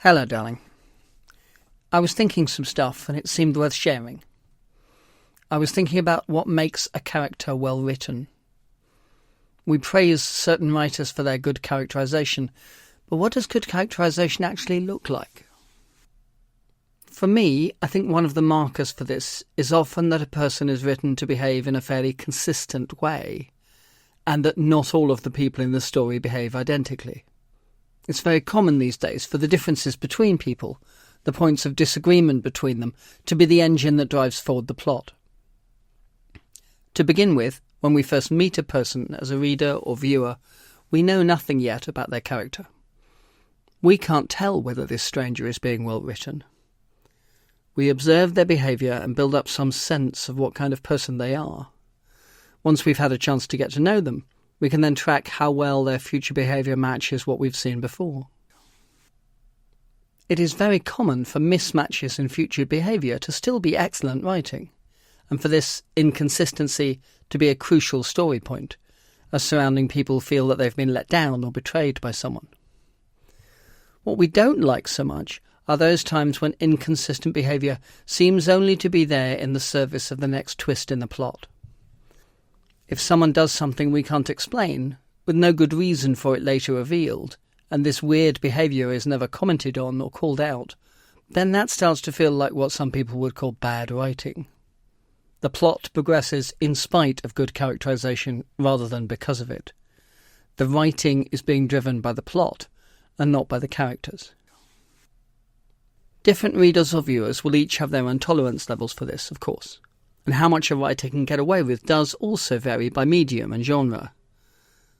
Hello, darling. I was thinking some stuff and it seemed worth sharing. I was thinking about what makes a character well written. We praise certain writers for their good characterization, but what does good characterization actually look like? For me, I think one of the markers for this is often that a person is written to behave in a fairly consistent way, and that not all of the people in the story behave identically. It's very common these days for the differences between people, the points of disagreement between them, to be the engine that drives forward the plot. To begin with, when we first meet a person as a reader or viewer, we know nothing yet about their character. We can't tell whether this stranger is being well written. We observe their behaviour and build up some sense of what kind of person they are. Once we've had a chance to get to know them, we can then track how well their future behaviour matches what we've seen before. It is very common for mismatches in future behaviour to still be excellent writing, and for this inconsistency to be a crucial story point, as surrounding people feel that they've been let down or betrayed by someone. What we don't like so much are those times when inconsistent behaviour seems only to be there in the service of the next twist in the plot. If someone does something we can't explain, with no good reason for it later revealed, and this weird behaviour is never commented on or called out, then that starts to feel like what some people would call bad writing. The plot progresses in spite of good characterisation rather than because of it. The writing is being driven by the plot and not by the characters. Different readers or viewers will each have their own tolerance levels for this, of course, and how much a writer can get away with does also vary by medium and genre.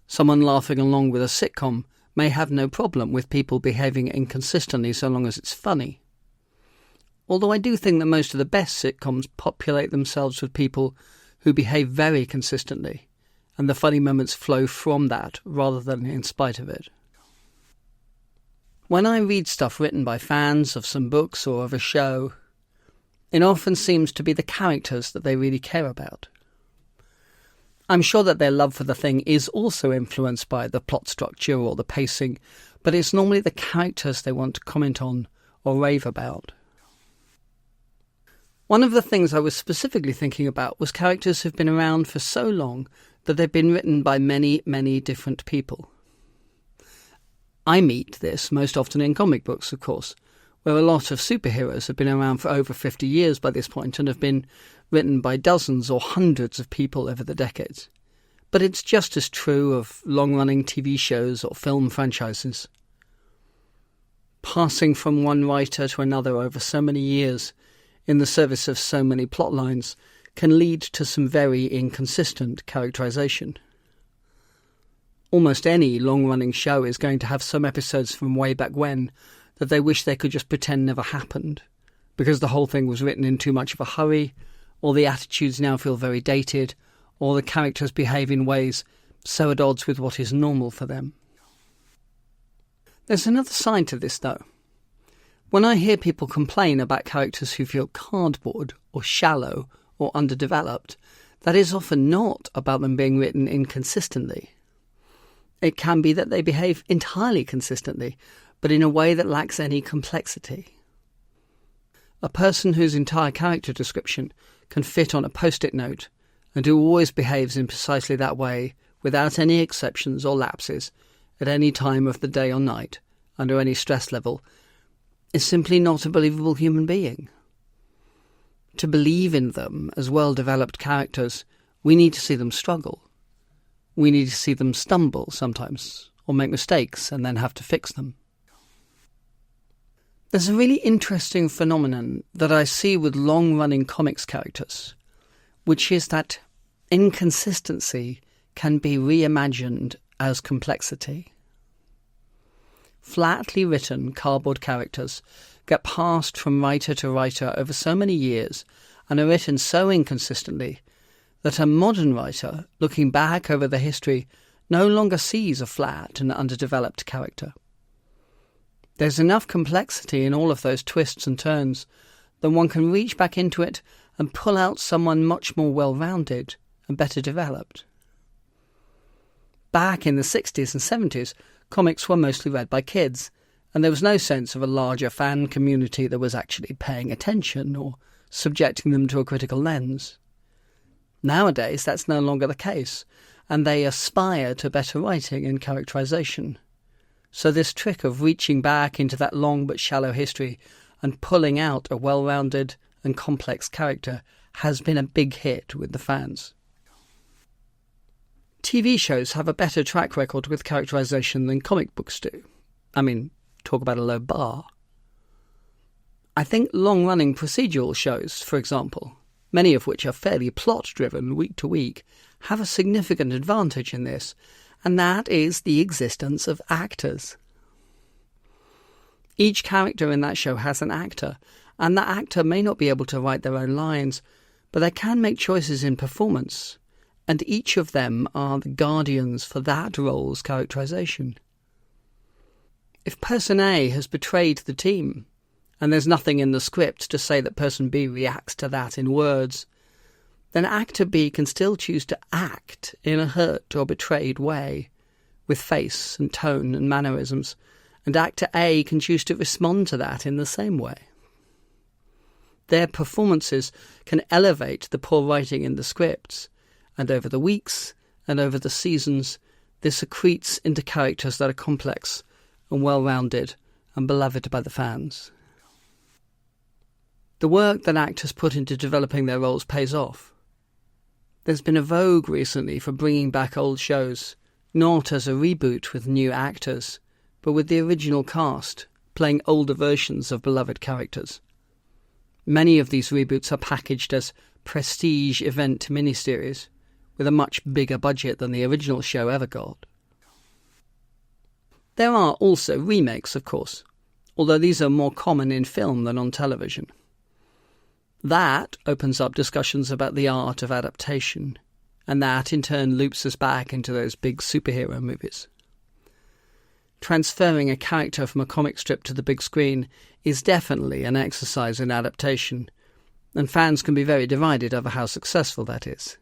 Someone laughing along with a sitcom may have no problem with people behaving inconsistently so long as it's funny. Although I do think that most of the best sitcoms populate themselves with people who behave very consistently, and the funny moments flow from that rather than in spite of it. When I read stuff written by fans of some books or of a show, it often seems to be the characters that they really care about. I'm sure that their love for the thing is also influenced by the plot structure or the pacing, but it's normally the characters they want to comment on or rave about. One of the things I was specifically thinking about was characters who've been around for so long that they've been written by many, many different people. I meet this most often in comic books, of course, where a lot of superheroes have been around for over 50 years by this point and have been written by dozens or hundreds of people over the decades. But it's just as true of long-running TV shows or film franchises. Passing from one writer to another over so many years, in the service of so many plot lines, can lead to some very inconsistent characterization. Almost any long-running show is going to have some episodes from way back when that they wish they could just pretend never happened, because the whole thing was written in too much of a hurry, or the attitudes now feel very dated, or the characters behave in ways so at odds with what is normal for them. There's another side to this, though. When I hear people complain about characters who feel cardboard, or shallow, or underdeveloped, that is often not about them being written inconsistently. It can be that they behave entirely consistently, but in a way that lacks any complexity. A person whose entire character description can fit on a post-it note, and who always behaves in precisely that way, without any exceptions or lapses, at any time of the day or night, under any stress level, is simply not a believable human being. To believe in them as well-developed characters, we need to see them struggle. We need to see them stumble sometimes, or make mistakes and then have to fix them. There's a really interesting phenomenon that I see with long-running comics characters, which is that inconsistency can be reimagined as complexity. Flatly written cardboard characters get passed from writer to writer over so many years and are written so inconsistently that a modern writer, looking back over the history, no longer sees a flat and underdeveloped character. There's enough complexity in all of those twists and turns that one can reach back into it and pull out someone much more well-rounded and better developed. Back in the 60s and 70s, comics were mostly read by kids, and there was no sense of a larger fan community that was actually paying attention or subjecting them to a critical lens. Nowadays, that's no longer the case, and they aspire to better writing and characterization. So this trick of reaching back into that long but shallow history and pulling out a well-rounded and complex character has been a big hit with the fans. TV shows have a better track record with characterization than comic books do. I mean, talk about a low bar. I think long-running procedural shows, for example, many of which are fairly plot-driven week to week, have a significant advantage in this, and that is the existence of actors. Each character in that show has an actor, and that actor may not be able to write their own lines, but they can make choices in performance, and each of them are the guardians for that role's characterization. If person A has betrayed the team, and there's nothing in the script to say that person B reacts to that in words, then actor B can still choose to act in a hurt or betrayed way, with face and tone and mannerisms, and actor A can choose to respond to that in the same way. Their performances can elevate the poor writing in the scripts, and over the weeks and over the seasons, this accretes into characters that are complex and well-rounded and beloved by the fans. The work that actors put into developing their roles pays off. There's been a vogue recently for bringing back old shows, not as a reboot with new actors, but with the original cast, playing older versions of beloved characters. Many of these reboots are packaged as prestige event miniseries, with a much bigger budget than the original show ever got. There are also remakes, of course, although these are more common in film than on television. That opens up discussions about the art of adaptation, and that in turn loops us back into those big superhero movies. Transferring a character from a comic strip to the big screen is definitely an exercise in adaptation, and fans can be very divided over how successful that is.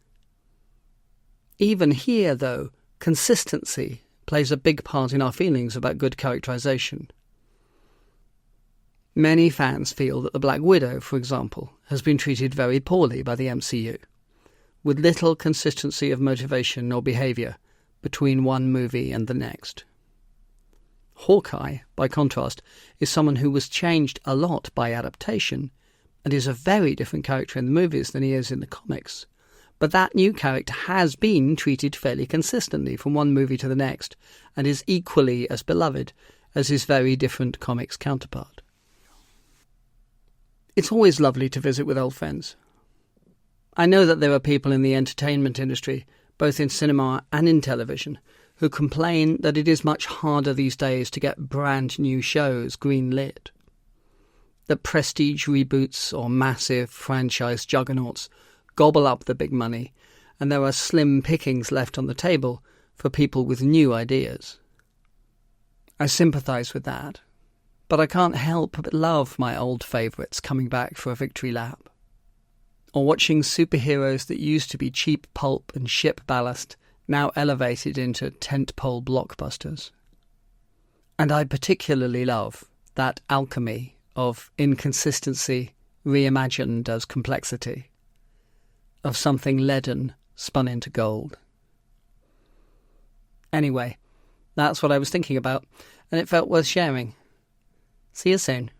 Even here, though, consistency plays a big part in our feelings about good characterization. Many fans feel that the Black Widow, for example, has been treated very poorly by the MCU, with little consistency of motivation or behaviour between one movie and the next. Hawkeye, by contrast, is someone who was changed a lot by adaptation and is a very different character in the movies than he is in the comics. But that new character has been treated fairly consistently from one movie to the next and is equally as beloved as his very different comics counterpart. It's always lovely to visit with old friends. I know that there are people in the entertainment industry, both in cinema and in television, who complain that it is much harder these days to get brand new shows green-lit. That prestige reboots or massive franchise juggernauts gobble up the big money, and there are slim pickings left on the table for people with new ideas. I sympathise with that, but I can't help but love my old favourites coming back for a victory lap, or watching superheroes that used to be cheap pulp and ship ballast now elevated into tentpole blockbusters. And I particularly love that alchemy of inconsistency reimagined as complexity, of something leaden spun into gold. Anyway, that's what I was thinking about, and it felt worth sharing. See you soon.